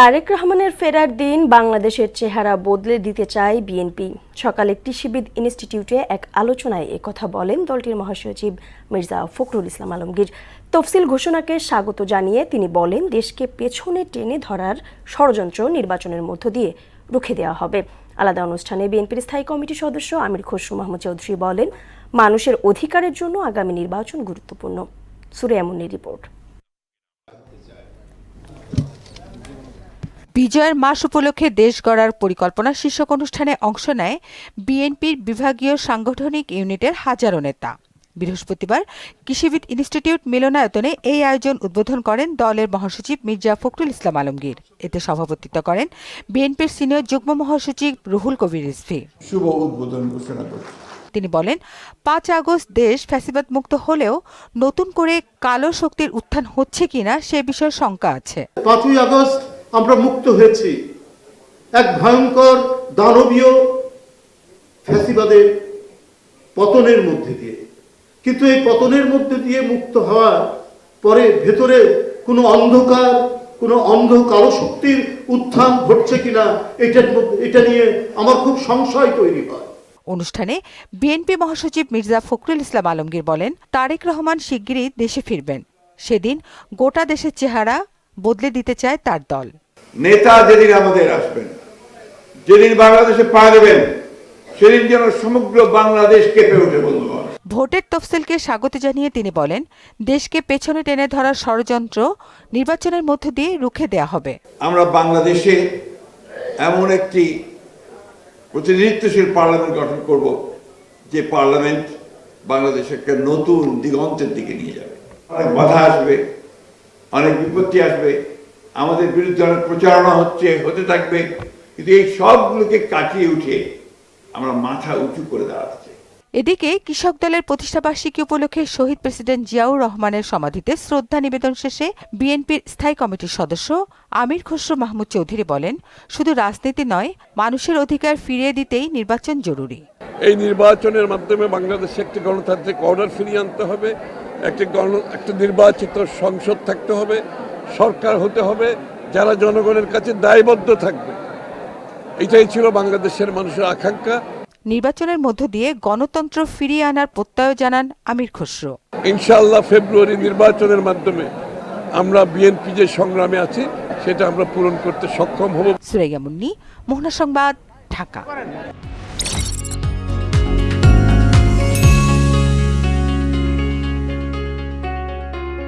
তারেক রহমানের ফেরার দিন বাংলাদেশের চেহারা বদলে দিতে চায় বিএনপি। সকালে কৃষিবিদ ইনস্টিটিউটে এক আলোচনায় একথা বলেন দলটির মহাসচিব মির্জা ফখরুল ইসলাম আলমগীর। তফসিল ঘোষণাকে স্বাগত জানিয়ে তিনি বলেন, দেশকে পেছনে টেনে ধরার ষড়যন্ত্র নির্বাচনের মধ্য দিয়ে রুখে দেওয়া হবে। আলাদা অনুষ্ঠানে বিএনপির স্থায়ী কমিটির সদস্য আমির খসরু মাহমুদ চৌধুরী বলেন, মানুষের অধিকারের জন্য আগামী নির্বাচন গুরুত্বপূর্ণ। সুরাইয়া মুন্নির রিপোর্ট। বিজয়ের মাস উপলক্ষে দেশ গড়ার পরিকল্পনা শীর্ষক অনুষ্ঠানে অংশ নেয় বিএনপির বিভাগীয় সাংগঠনিক ইউনিটের হাজারো নেতা। বৃহস্পতিবার কৃষিবিদ ইনস্টিটিউট মিলনায়তনে এই আয়োজন উদ্বোধন করেন দলের মহাসচিব মির্জা ফখরুল ইসলাম আলমগীর। এতে সভাপতিত্ব করেন বিএনপির সিনিয়র যুগ্ম মহাসচিব রুহুল কবির রিজভী। শুভ উদ্বোধন ঘোষণা করছি। তিনি বলেন, ৫ আগস্ট দেশ ফ্যাসিবাদ মুক্ত হলেও নতুন করে কালো শক্তির উত্থান হচ্ছে কিনা সে বিষয়ে শঙ্কা আছে। ৫ই আগস্ট আমরা মুক্ত হয়েছি এক ভয়ঙ্কর দানবীয় ফ্যাসিবাদের পতনের মধ্যে দিয়ে, কিন্তু এই পতনের মধ্যে দিয়ে মুক্ত হওয়ার পরে ভেতরে কোনো অন্ধকার, কোনো অন্ধ কালো শক্তির উত্থান ঘটছে কিনা এটা নিয়ে আমার খুব সংশয় তৈরি হয়। অনুষ্ঠানে বিএনপি মহাসচিব মির্জা ফখরুল ইসলাম আলমগীর বলেন, তারেক রহমান শিগগিরই দেশে ফিরবেন। সেদিন গোটা দেশের চেহারা বদলে দিতে চায় তার দল। নেতা যেদিন আমাদের আসবেন, যেদিন বাংলাদেশে পা দেবেন, সেদিন যেন সমগ্র বাংলাদেশ কেঁপে ওঠে। বন্ধুগণ, ভোটের তফসিলকে স্বাগত জানিয়ে তিনি বলেন, দেশকে পেছনে টেনে ধরার ষড়যন্ত্র নির্বাচনের মধ্য দিয়ে রুখে দেয়া হবে। আমরা বাংলাদেশে এমন একটি প্রতিনিধিত্বশীল পার্লামেন্ট গঠন করব, যে পার্লামেন্ট বাংলাদেশকে একটা নতুন দিগন্তের দিকে নিয়ে যাবে। অনেক বাধা আসবে, অনেক বিপত্তি আসবে, আমাদের বিরুদ্ধে অনেক প্রচারণা হতে থাকবে, কিন্তু এই সবগুলোকে কাটিয়ে উঠে আমরা মাথা উঁচু করে দাঁড়াতে চাই। এদিকে কৃষক দলের প্রতিষ্ঠাবার্ষিকী উপলক্ষে শহীদ প্রেসিডেন্ট জিয়াউর রহমানের সমাধিতে শ্রদ্ধা নিবেদন শেষে বিএনপির স্থায়ী কমিটির সদস্য আমির খসরু মাহমুদ চৌধুরী বলেন, শুধু রাজনীতি নয়, মানুষের অধিকার ফিরিয়ে দিতেই নির্বাচন জরুরি। এই নির্বাচনের মাধ্যমে বাংলাদেশে একটি গণতান্ত্রিক অর্ডার ফিরিয়ে আনতে হবে, একটা নির্বাচিত সংসদ থাকতে হবে, সরকার হতে হবে যারা জনগণের কাছে দায়বদ্ধ থাকবে। এটাই ছিল বাংলাদেশের মানুষের আকাঙ্ক্ষা। নির্বাচনের মধ্য দিয়ে গণতন্ত্র ফিরিয়ে আনার প্রত্যয় জানান আমির খসরু। ইনশাআল্লাহ ফেব্রুয়ারি নির্বাচনের মাধ্যমে আমরা বিএনপি যে সংগ্রামে আছি সেটা আমরা পূরণ করতে সক্ষম হব। সুরাইয়া মুন্নি, মোহনা সংবাদ, ঢাকা।